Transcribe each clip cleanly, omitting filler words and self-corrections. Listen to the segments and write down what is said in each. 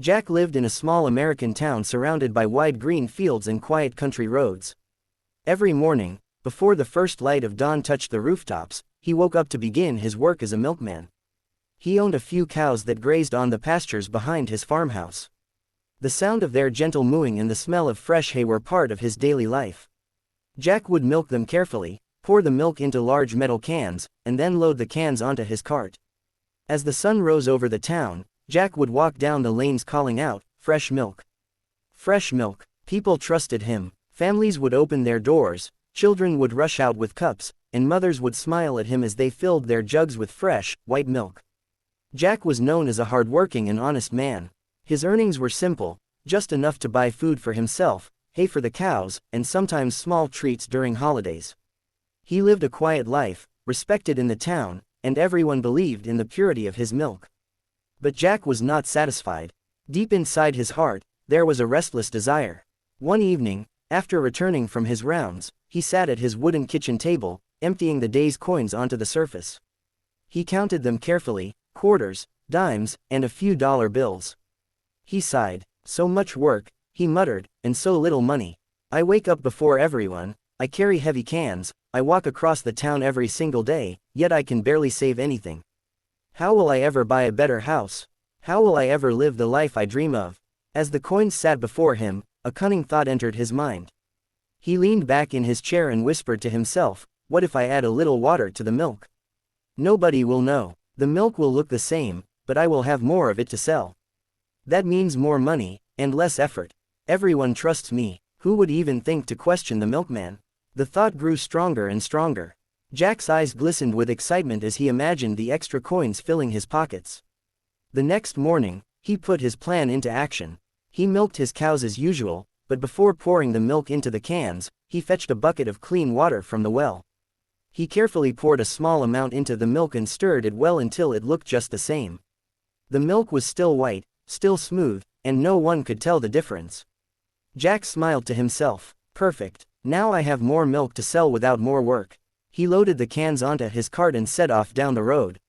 Jack lived in a small American town surrounded by wide green fields and quiet country roads. Every morning, before the first light of dawn touched the rooftops, he woke up to begin his work as a milkman. He owned a few cows that grazed on the pastures behind his farmhouse. The sound of their gentle mooing and the smell of fresh hay were part of his daily life. Jack would milk them carefully, pour the milk into large metal cans, and then load the cans onto his cart. As the sun rose over the town, Jack would walk down the lanes calling out, "Fresh milk! Fresh milk!" People trusted him. Families would open their doors, children would rush out with cups, and mothers would smile at him as they filled their jugs with fresh, white milk. Jack was known as a hard-working and honest man. His earnings were simple, just enough to buy food for himself, hay for the cows, and sometimes small treats during holidays. He lived a quiet life, respected in the town, and everyone believed in the purity of his milk. But Jack was not satisfied. Deep inside his heart, there was a restless desire. One evening, after returning from his rounds, he sat at his wooden kitchen table, emptying the day's coins onto the surface. He counted them carefully, quarters, dimes, and a few dollar bills. He sighed. "So much work," he muttered, "and so little money. I wake up before everyone, I carry heavy cans, I walk across the town every single day, yet I can barely save anything. How will I ever buy a better house? How will I ever live the life I dream of?" As the coins sat before him, a cunning thought entered his mind. He leaned back in his chair and whispered to himself, "What if I add a little water to the milk? Nobody will know. The milk will look the same, but I will have more of it to sell. That means more money, and less effort. Everyone trusts me. Who would even think to question the milkman?" The thought grew stronger and stronger. Jack's eyes glistened with excitement as he imagined the extra coins filling his pockets. The next morning, he put his plan into action. He milked his cows as usual, but before pouring the milk into the cans, he fetched a bucket of clean water from the well. He carefully poured a small amount into the milk and stirred it well until it looked just the same. The milk was still white, still smooth, and no one could tell the difference. Jack smiled to himself. "Perfect. Now I have more milk to sell without more work." He loaded the cans onto his cart and set off down the road.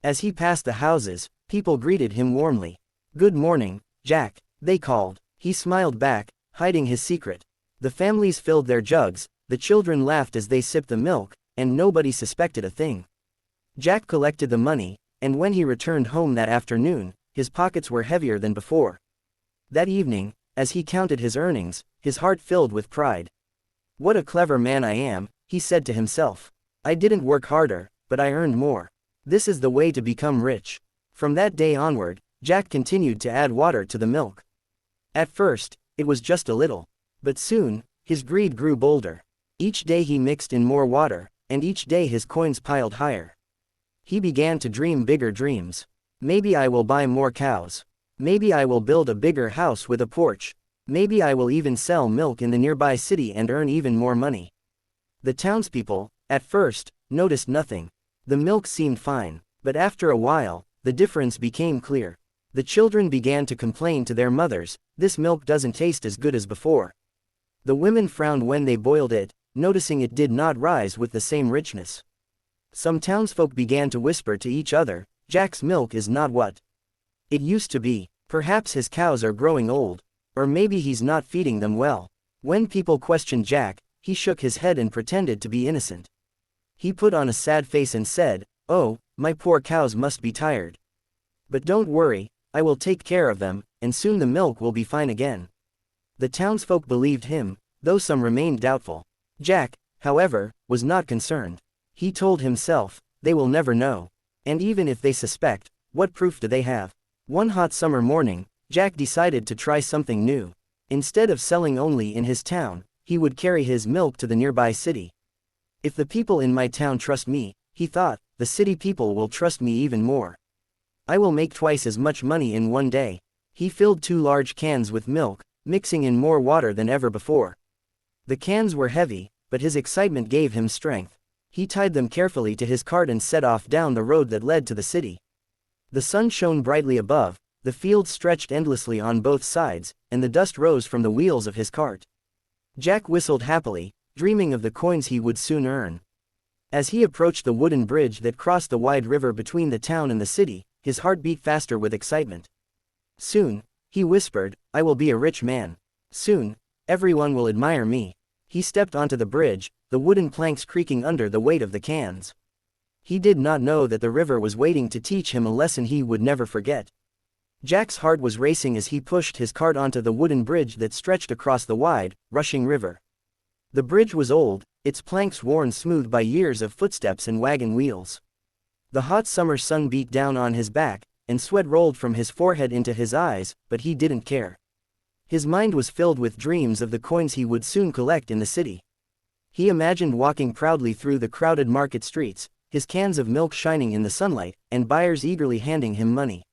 As he passed the houses, people greeted him warmly. "Good morning, Jack," they called. He smiled back, hiding his secret. The families filled their jugs, the children laughed as they sipped the milk, and nobody suspected a thing. Jack collected the money, and when he returned home that afternoon, his pockets were heavier than before. That evening, as he counted his earnings, his heart filled with pride. "What a clever man I am," he said to himself. "I didn't work harder, but I earned more. This is the way to become rich." From that day onward, Jack continued to add water to the milk. At first, it was just a little. But soon, his greed grew bolder. Each day he mixed in more water, and each day his coins piled higher. He began to dream bigger dreams. "Maybe I will buy more cows. Maybe I will build a bigger house with a porch. Maybe I will even sell milk in the nearby city and earn even more money." The townspeople, at first, noticed nothing. The milk seemed fine, but after a while, the difference became clear. The children began to complain to their mothers, "This milk doesn't taste as good as before." The women frowned when they boiled it, noticing it did not rise with the same richness. Some townsfolk began to whisper to each other, "Jack's milk is not what it used to be. Perhaps his cows are growing old. Or maybe he's not feeding them well." When people questioned Jack, he shook his head and pretended to be innocent. He put on a sad face and said, "Oh, my poor cows must be tired. But don't worry, I will take care of them, and soon the milk will be fine again." The townsfolk believed him, though some remained doubtful. Jack, however, was not concerned. He told himself, "They will never know. And even if they suspect, what proof do they have?" One hot summer morning, Jack decided to try something new. Instead of selling only in his town, he would carry his milk to the nearby city. "If the people in my town trust me," he thought, "the city people will trust me even more. I will make twice as much money in one day." He filled 2 large cans with milk, mixing in more water than ever before. The cans were heavy, but his excitement gave him strength. He tied them carefully to his cart and set off down the road that led to the city. The sun shone brightly above, the fields stretched endlessly on both sides, and the dust rose from the wheels of his cart. Jack whistled happily, dreaming of the coins he would soon earn. As he approached the wooden bridge that crossed the wide river between the town and the city, his heart beat faster with excitement. Soon, He whispered, I will be a rich man. Soon, everyone will admire me. He stepped onto the bridge, the wooden planks creaking under the weight of the cans. He did not know that the river was waiting to teach him a lesson he would never forget. Jack's heart was racing as he pushed his cart onto the wooden bridge that stretched across the wide, rushing river. The bridge was old, its planks worn smooth by years of footsteps and wagon wheels. The hot summer sun beat down on his back, and sweat rolled from his forehead into his eyes, but he didn't care. His mind was filled with dreams of the coins he would soon collect in the city. He imagined walking proudly through the crowded market streets, his cans of milk shining in the sunlight, and buyers eagerly handing him money.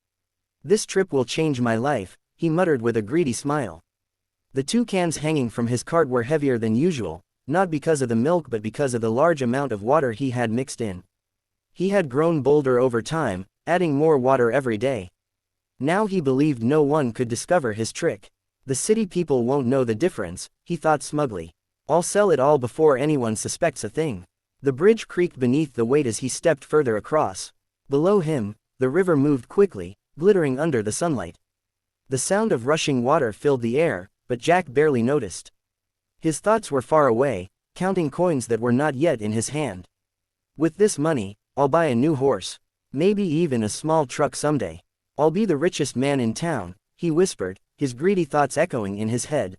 This trip will change my life, he muttered with a greedy smile. The 2 cans hanging from his cart were heavier than usual, not because of the milk but because of the large amount of water he had mixed in. He had grown bolder over time, adding more water every day. Now he believed no one could discover his trick. The city people won't know the difference, he thought smugly. I'll sell it all before anyone suspects a thing. The bridge creaked beneath the weight as he stepped further across. Below him, the river moved quickly, glittering under the sunlight. The sound of rushing water filled the air, but Jack barely noticed. His thoughts were far away, counting coins that were not yet in his hand. With this money, I'll buy a new horse. Maybe even a small truck someday. I'll be the richest man in town, he whispered, his greedy thoughts echoing in his head.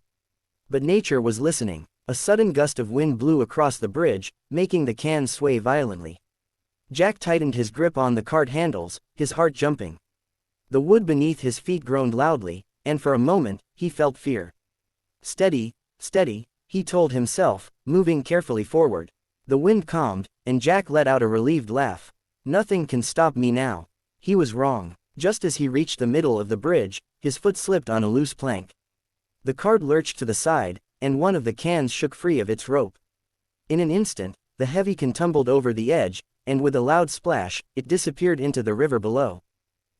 But nature was listening. A sudden gust of wind blew across the bridge, making the cans sway violently. Jack tightened his grip on the cart handles, his heart jumping. The wood beneath his feet groaned loudly, and for a moment, he felt fear. Steady, steady, he told himself, moving carefully forward. The wind calmed, and Jack let out a relieved laugh. Nothing can stop me now. He was wrong. Just as he reached the middle of the bridge, his foot slipped on a loose plank. The cart lurched to the side, and one of the cans shook free of its rope. In an instant, the heavy can tumbled over the edge, and with a loud splash, it disappeared into the river below.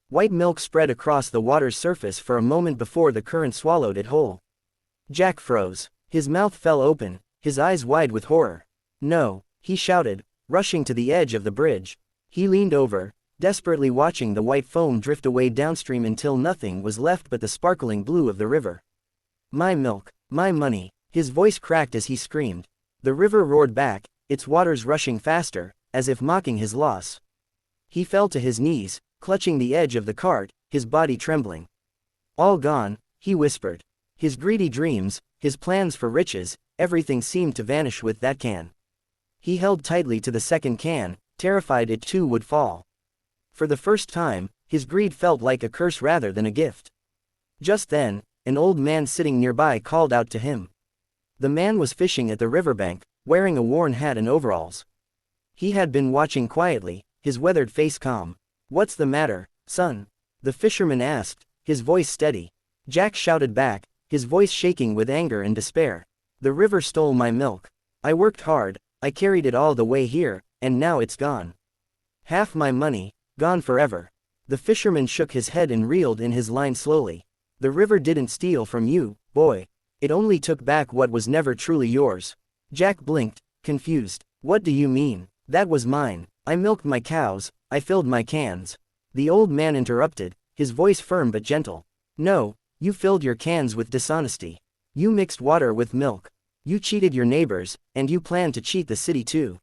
White milk spread across the water's surface for a moment before the current swallowed it whole. Jack froze. His mouth fell open, his eyes wide with horror. No, he shouted, rushing to the edge of the bridge. He leaned over, desperately watching the white foam drift away downstream until nothing was left but the sparkling blue of the river. My milk, my money, his voice cracked as he screamed. The river roared back, its waters rushing faster, as if mocking his loss. He fell to his knees, clutching the edge of the cart, his body trembling. All gone, he whispered. His greedy dreams, his plans for riches, everything seemed to vanish with that can. He held tightly to the second can, terrified it too would fall. For the first time, his greed felt like a curse rather than a gift. Just then, an old man sitting nearby called out to him. The man was fishing at the riverbank, wearing a worn hat and overalls. He had been watching quietly, his weathered face calm. What's the matter, son? The fisherman asked, his voice steady. Jack shouted back, his voice shaking with anger and despair. The river stole my milk. I worked hard, I carried it all the way here, and now it's gone. Half my money, gone forever. The fisherman shook his head and reeled in his line slowly. The river didn't steal from you, boy. It only took back what was never truly yours. Jack blinked, confused. What do you mean? That was mine. I milked my cows, I filled my cans. The old man interrupted, his voice firm but gentle. No, you filled your cans with dishonesty. You mixed water with milk. You cheated your neighbors, and you planned to cheat the city too.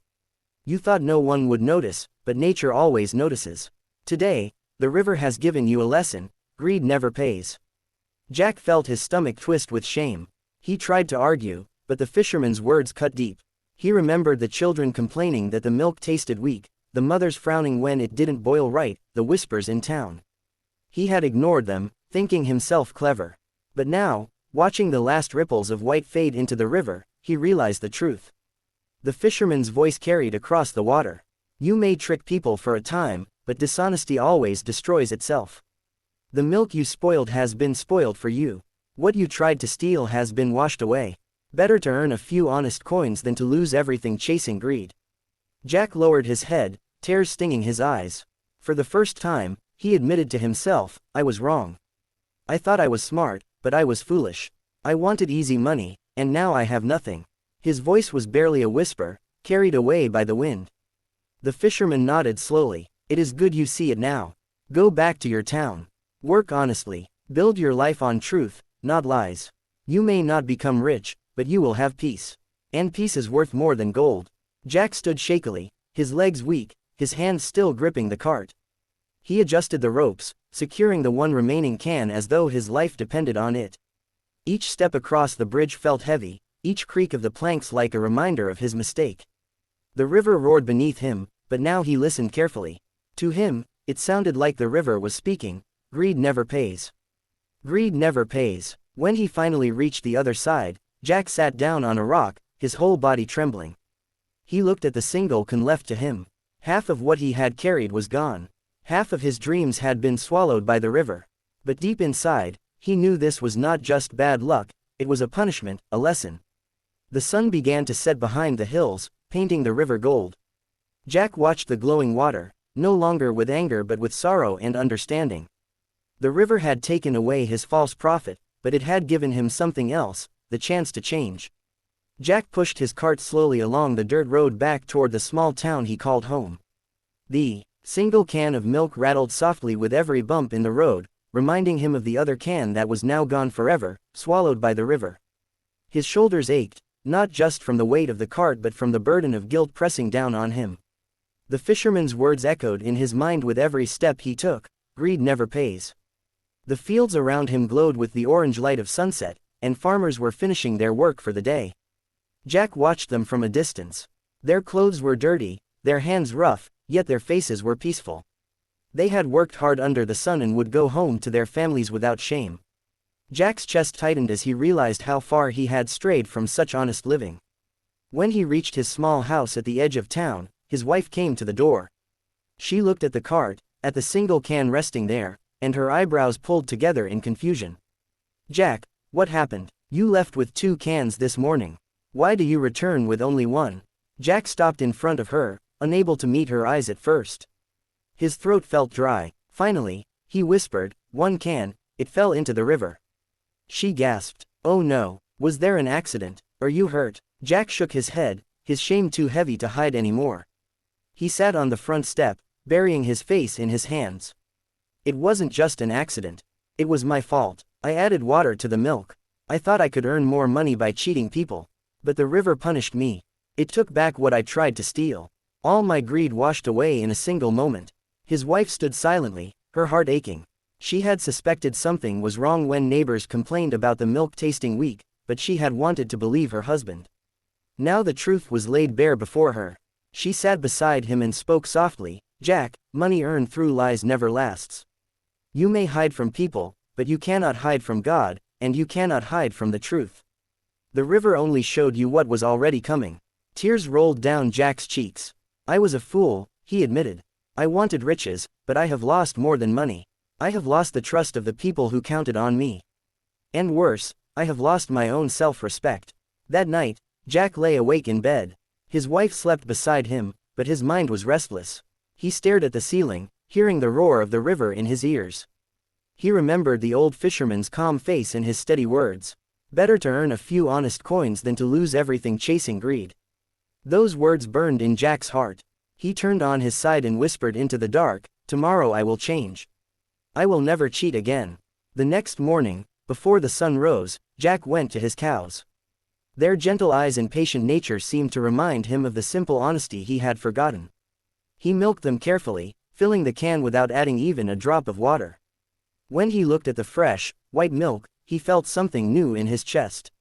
You thought no one would notice, but nature always notices. Today, the river has given you a lesson. Greed never pays. Jack felt his stomach twist with shame. He tried to argue, but the fisherman's words cut deep. He remembered the children complaining that the milk tasted weak, the mothers frowning when it didn't boil right, the whispers in town. He had ignored them, thinking himself clever. But now, watching the last ripples of white fade into the river, he realized the truth. The fisherman's voice carried across the water. You may trick people for a time, but dishonesty always destroys itself. The milk you spoiled has been spoiled for you. What you tried to steal has been washed away. Better to earn a few honest coins than to lose everything chasing greed. Jack lowered his head, tears stinging his eyes. For the first time, he admitted to himself, I was wrong. I thought I was smart, but I was foolish. I wanted easy money, and now I have nothing. His voice was barely a whisper, carried away by the wind. The fisherman nodded slowly. It is good you see it now. Go back to your town. Work honestly. Build your life on truth, not lies. You may not become rich, but you will have peace. And peace is worth more than gold. Jack stood shakily, his legs weak, his hands still gripping the cart. He adjusted the ropes, securing the one remaining can as though his life depended on it. Each step across the bridge felt heavy, each creak of the planks like a reminder of his mistake. The river roared beneath him, but now he listened carefully. To him, it sounded like the river was speaking, "Greed never pays. Greed never pays." When he finally reached the other side, Jack sat down on a rock, his whole body trembling. He looked at the single can left to him. Half of what he had carried was gone. Half of his dreams had been swallowed by the river. But deep inside, he knew this was not just bad luck, it was a punishment, a lesson. The sun began to set behind the hills, painting the river gold. Jack watched the glowing water, no longer with anger but with sorrow and understanding. The river had taken away his false prophet, but it had given him something else, the chance to change. Jack pushed his cart slowly along the dirt road back toward the small town he called home. The single can of milk rattled softly with every bump in the road, reminding him of the other can that was now gone forever, swallowed by the river. His shoulders ached, not just from the weight of the cart but from the burden of guilt pressing down on him. The fisherman's words echoed in his mind with every step he took, "Greed never pays." The fields around him glowed with the orange light of sunset, and farmers were finishing their work for the day. Jack watched them from a distance. Their clothes were dirty, their hands rough, yet their faces were peaceful. They had worked hard under the sun and would go home to their families without shame. Jack's chest tightened as he realized how far he had strayed from such honest living. When he reached his small house at the edge of town, his wife came to the door. She looked at the cart, at the single can resting there, and her eyebrows pulled together in confusion. "Jack, what happened? You left with 2 cans this morning. Why do you return with only one?" Jack stopped in front of her, unable to meet her eyes at first. His throat felt dry. Finally, he whispered, "1 can, it fell into the river." She gasped. "Oh no, was there an accident? Are you hurt?" Jack shook his head, his shame too heavy to hide anymore. He sat on the front step, burying his face in his hands. "It wasn't just an accident. It was my fault. I added water to the milk. I thought I could earn more money by cheating people. But the river punished me. It took back what I tried to steal. All my greed washed away in a single moment." His wife stood silently, her heart aching. She had suspected something was wrong when neighbors complained about the milk tasting weak, but she had wanted to believe her husband. Now the truth was laid bare before her. She sat beside him and spoke softly, "Jack, money earned through lies never lasts. You may hide from people, but you cannot hide from God, and you cannot hide from the truth. The river only showed you what was already coming." Tears rolled down Jack's cheeks. "I was a fool," he admitted. "I wanted riches, but I have lost more than money. I have lost the trust of the people who counted on me. And worse, I have lost my own self-respect." That night, Jack lay awake in bed. His wife slept beside him, but his mind was restless. He stared at the ceiling, hearing the roar of the river in his ears. He remembered the old fisherman's calm face and his steady words. "Better to earn a few honest coins than to lose everything chasing greed." Those words burned in Jack's heart. He turned on his side and whispered into the dark, "Tomorrow I will change. I will never cheat again." The next morning, before the sun rose, Jack went to his cows. Their gentle eyes and patient nature seemed to remind him of the simple honesty he had forgotten. He milked them carefully, filling the can without adding even a drop of water. When he looked at the fresh, white milk, he felt something new in his chest.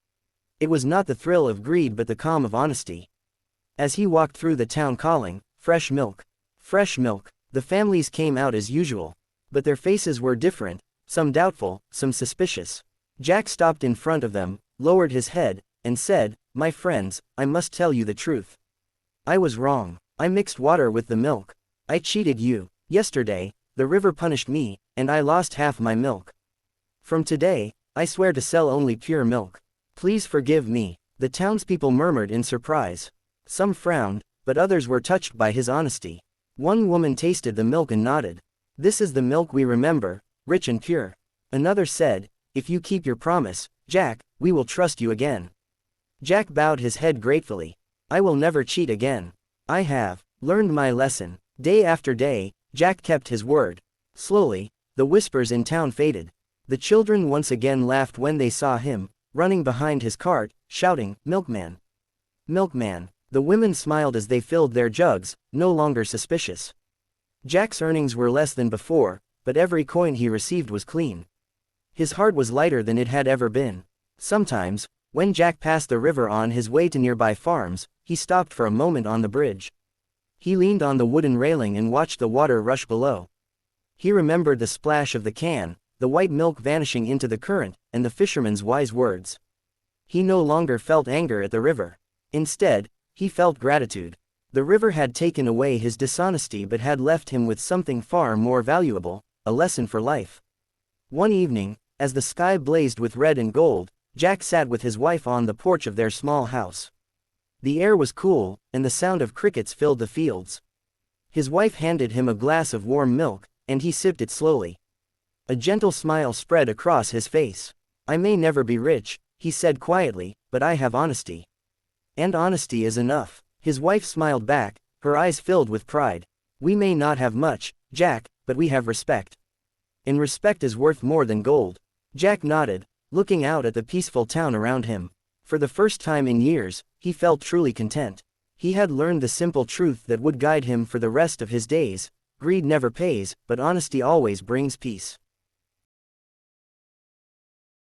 It was not the thrill of greed but the calm of honesty. As he walked through the town calling, "Fresh milk! Fresh milk!" the families came out as usual. But their faces were different, some doubtful, some suspicious. Jack stopped in front of them, lowered his head, and said, "My friends, I must tell you the truth. I was wrong. I mixed water with the milk. I cheated you. Yesterday, the river punished me, and I lost half my milk. From today, I swear to sell only pure milk. Please forgive me." The townspeople murmured in surprise. Some frowned, but others were touched by his honesty. One woman tasted the milk and nodded. "This is the milk we remember, rich and pure." Another said, "If you keep your promise, Jack, we will trust you again." Jack bowed his head gratefully. "I will never cheat again. I have learned my lesson." Day after day, Jack kept his word. Slowly, the whispers in town faded. The children once again laughed when they saw him, running behind his cart, shouting, "Milkman! Milkman!" The women smiled as they filled their jugs, no longer suspicious. Jack's earnings were less than before, but every coin he received was clean. His heart was lighter than it had ever been. Sometimes, when Jack passed the river on his way to nearby farms, he stopped for a moment on the bridge. He leaned on the wooden railing and watched the water rush below. He remembered the splash of the can, the white milk vanishing into the current, and the fisherman's wise words. He no longer felt anger at the river. Instead, he felt gratitude. The river had taken away his dishonesty but had left him with something far more valuable, a lesson for life. One evening, as the sky blazed with red and gold, Jack sat with his wife on the porch of their small house. The air was cool, and the sound of crickets filled the fields. His wife handed him a glass of warm milk, and he sipped it slowly. A gentle smile spread across his face. "I may never be rich," he said quietly, "but I have honesty. And honesty is enough." His wife smiled back, her eyes filled with pride. "We may not have much, Jack, but we have respect. And respect is worth more than gold." Jack nodded, looking out at the peaceful town around him. For the first time in years, he felt truly content. He had learned the simple truth that would guide him for the rest of his days: greed never pays, but honesty always brings peace.